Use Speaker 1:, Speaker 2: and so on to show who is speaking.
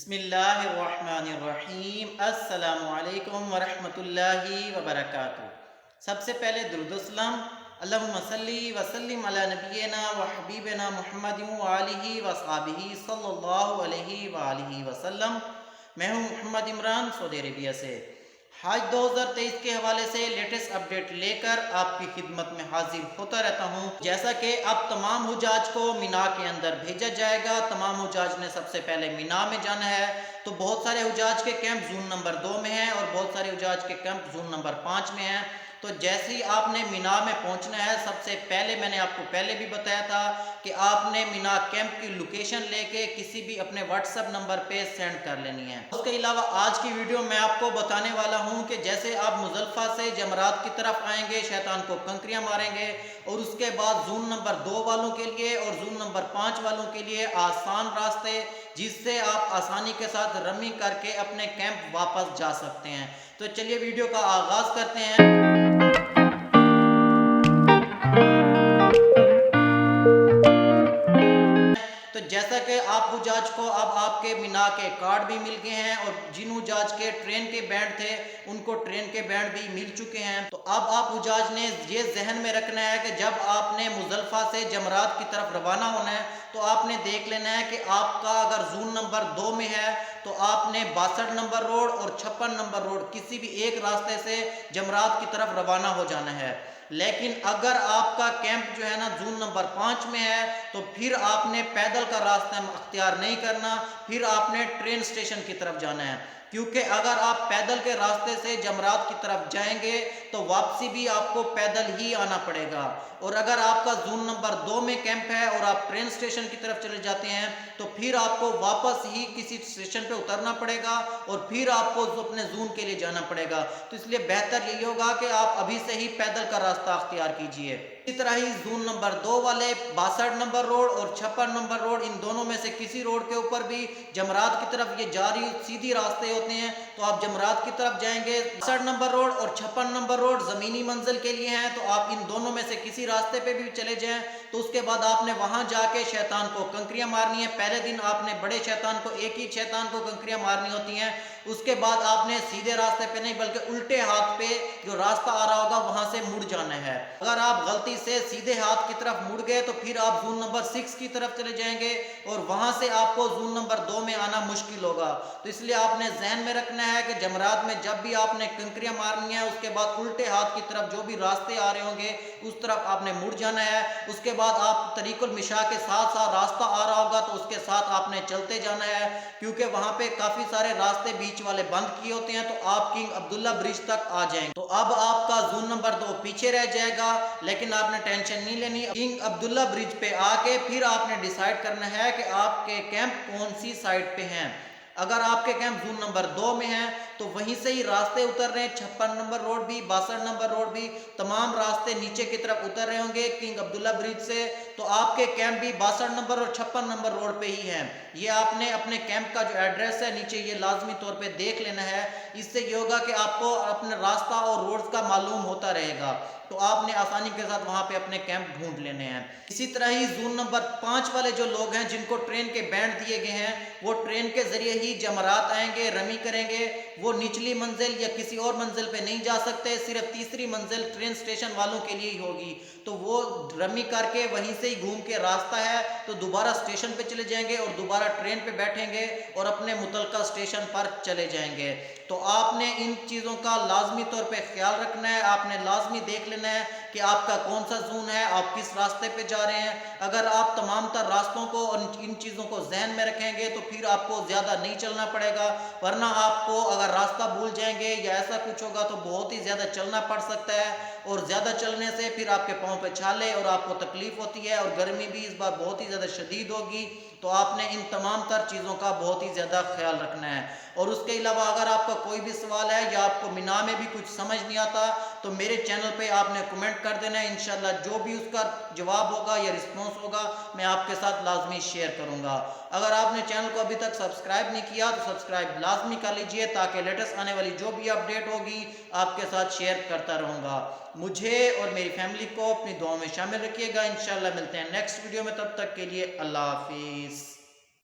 Speaker 1: بسم اللہ الرحمن الرحیم۔ السلام علیکم ورحمۃ اللہ وبرکاتہ۔ سب سے پہلے درود و سلام، اللہم صلی وسلم علی نبینا و حبیبنا محمد وآلہ وصحابہ صلی اللہ علیہ وآلہ وسلم۔ میں ہوں محمد عمران، سعودی عربیہ سے۔ حج 2023 کے حوالے سے لیٹسٹ اپڈیٹ لے کر آپ کی خدمت میں حاضر ہوتا رہتا ہوں۔ جیسا کہ اب تمام حجاج کو مینا کے اندر بھیجا جائے گا، تمام حجاج نے سب سے پہلے مینا میں جانا ہے، تو بہت سارے حجاج کے کیمپ زون نمبر 2 میں ہیں اور بہت سارے حجاج کے کیمپ زون نمبر 5 میں ہیں۔ تو جیسے ہی آپ نے مینا میں پہنچنا ہے، سب سے پہلے میں نے آپ کو پہلے بھی بتایا تھا کہ آپ نے مینا کیمپ کی لوکیشن لے کے کسی بھی اپنے واٹس ایپ نمبر پہ سینڈ کر لینی ہے۔ اس کے علاوہ آج کی ویڈیو میں آپ کو بتانے والا ہوں کہ جیسے آپ مزدلفہ سے جمرات کی طرف آئیں گے، شیطان کو کنکریاں ماریں گے، اور اس کے بعد زون نمبر 2 والوں کے لیے اور زون نمبر 5 والوں کے لیے آسان راستے، جس سے آپ آسانی کے ساتھ رمی کر کے اپنے کیمپ واپس جا سکتے ہیں۔ تو چلیے ویڈیو کا آغاز کرتے ہیں۔ تو جیسا کہ آپ حجاج کو اب آپ کے مینا کے کارڈ بھی مل گئے ہیں، اور جن حجاج کے ٹرین کے بینڈ تھے ان کو ٹرین کے بینڈ بھی مل چکے ہیں، تو اب آپ حجاج نے یہ ذہن میں رکھنا ہے کہ جب آپ نے مزدلفہ سے جمرات کی طرف روانہ ہونا ہے تو آپ نے دیکھ لینا ہے کہ آپ کا اگر زون نمبر 2 میں ہے تو آپ نے 62 نمبر روڈ اور 56 نمبر روڈ کسی بھی ایک راستے سے جمرات کی طرف روانہ ہو جانا ہے۔ لیکن اگر آپ کا کیمپ جو ہے نا زون نمبر 5 میں ہے تو پھر آپ نے پیدل کا راستہ اختیار نہیں کرنا، پھر آپ نے ٹرین سٹیشن کی طرف جانا ہے، کیونکہ اگر آپ پیدل کے راستے سے جمرات کی طرف جائیں گے تو واپسی بھی آپ کو پیدل ہی آنا پڑے گا، اور اگر آپ کا زون نمبر 2 میں کیمپ ہے اور آپ ٹرین سٹیشن کی طرف چلے جاتے ہیں تو پھر آپ کو واپس ہی کسی سٹیشن پہ اترنا پڑے گا اور پھر آپ کو اپنے زون کے لیے جانا پڑے گا۔ تو اس لیے بہتر یہی ہوگا کہ آپ ابھی سے ہی پیدل کا راستہ اختیار کیجئے۔ اسی طرح ہی زون نمبر 2 والے 62 نمبر روڈ اور 56 نمبر روڈ، ان دونوں میں سے کسی روڈ کے اوپر بھی جمرات کی طرف یہ جاری سیدھی راستے ہوتے ہیں، تو آپ جمرات کی طرف جائیں گے۔ 62 نمبر روڈ اور 56 نمبر روڈ زمینی منزل کے لیے ہیں، تو آپ ان دونوں میں سے کسی راستے پہ بھی چلے جائیں، تو اس کے بعد آپ نے وہاں جا کے شیطان کو کنکریاں مارنی ہے۔ پہلے دن آپ نے بڑے شیطان کو، ایک ہی شیطان کو کنکریاں مارنی ہوتی ہیں، اس کے بعد آپ نے سیدھے راستے پہ نہیں بلکہ الٹے ہاتھ پہ جو راستہ آ رہا ہوگا وہاں سے مڑ جانا ہے۔ اگر آپ غلطی سے سیدھے ہاتھ کی طرف مڑ گئے تو پھر آپ زون نمبر 6 کی طرف چلے جائیں گے اور وہاں سے آپ کو زون نمبر 2 میں آنا مشکل ہوگا۔ تو اس لیے آپ نے ذہن میں رکھنا ہے کہ جمرات میں جب بھی آپ نے کنکریاں مارنی ہے، اس کے بعد الٹے ہاتھ کی طرف جو بھی راستے آ رہے ہوں گے اس طرف آپ نے مڑ جانا ہے۔ اس کے بعد آپ طریق المشاء کے ساتھ ساتھ راستہ آ رہا ہوگا تو اس کے ساتھ آپ نے چلتے جانا ہے، کیونکہ وہاں پہ کافی سارے راستے بیچ والے بند کیے ہوتے ہیں، تو آپ کنگ عبداللہ برج تک آ جائیں گے۔ تو اب آپ کا زون نمبر 2 پیچھے رہ جائے گا، لیکن آپ نے ٹینشن نہیں لینی۔ کنگ عبداللہ برج پہ آ کے پھر آپ نے ڈیسائیڈ کرنا ہے کہ آپ کے کیمپ کون سی سائٹ پہ ہیں۔ اگر آپ کے کیمپ زون نمبر 2 میں ہیں تو وہیں سے ہی راستے اتر رہے ہیں، 56 نمبر روڈ بھی، 62 نمبر روڈ بھی، تمام راستے نیچے کی طرف اتر رہے ہوں گے کنگ عبداللہ برج سے، تو آپ کے کیمپ بھی 62 نمبر اور 56 نمبر روڈ پہ ہی ہیں۔ یہ آپ نے اپنے کیمپ کا جو ایڈریس ہے نیچے یہ لازمی طور پہ دیکھ لینا ہے، اس سے یہ ہوگا کہ آپ کو اپنا راستہ اور روڈز کا معلوم ہوتا رہے گا، تو آپ نے آسانی کے ساتھ وہاں پہ اپنے کیمپ ڈھونڈ لینے ہیں۔ اسی طرح ہی زون نمبر 5 والے جو لوگ ہیں جن کو ٹرین کے بینڈ دیے گئے ہیں، وہ ٹرین کے ذریعے ہی جمرات آئیں گے، رمی کریں گے، وہ نچلی منزل یا کسی اور منزل پہ نہیں جا سکتے، صرف تیسری منزل ٹرین سٹیشن والوں کے لیے ہی ہوگی، تو وہ رمی کر کے وہیں سے ہی گھوم کے راستہ ہے تو دوبارہ سٹیشن پہ چلے جائیں گے اور دوبارہ ٹرین پہ بیٹھیں گے اور اپنے متعلقہ سٹیشن پر چلے جائیں گے۔ تو آپ نے ان چیزوں کا لازمی طور پہ خیال رکھنا ہے، آپ نے لازمی دیکھ لینا ہے کہ آپ کا کون سا زون ہے، آپ کس راستے پہ جا رہے ہیں۔ اگر آپ تمام تر راستوں کو اور ان چیزوں کو ذہن میں رکھیں گے تو پھر آپ کو زیادہ نہیں چلنا پڑے گا، ورنہ آپ کو اگر راستہ بھول جائیں گے یا ایسا کچھ ہوگا تو بہت ہی زیادہ چلنا پڑ سکتا ہے، اور زیادہ چلنے سے پھر آپ کے پاؤں پہ چھالے اور آپ کو تکلیف ہوتی ہے، اور گرمی بھی اس بار بہت ہی زیادہ شدید ہوگی، تو آپ نے ان تمام تر چیزوں کا بہت ہی زیادہ خیال رکھنا ہے۔ اور اس کے علاوہ اگر آپ کا کوئی بھی سوال ہے یا آپ کو مینا میں بھی کچھ سمجھ نہیں آتا تو میرے چینل پہ آپ نے کمنٹ کر دینا ہے، انشاءاللہ جو بھی اس کا جواب ہوگا یا رسپانس ہوگا میں آپ کے ساتھ لازمی شیئر کروں گا۔ اگر آپ نے چینل کو ابھی تک سبسکرائب نہیں کیا تو سبسکرائب لازمی کر لیجئے، تاکہ لیٹسٹ آنے والی جو بھی اپڈیٹ ہوگی آپ کے ساتھ شیئر کرتا رہوں گا۔ مجھے اور میری فیملی کو اپنی دعاؤں میں شامل رکھیے گا۔ انشاءاللہ ملتے ہیں نیکسٹ ویڈیو میں، تب تک کے لیے اللہ حافظ۔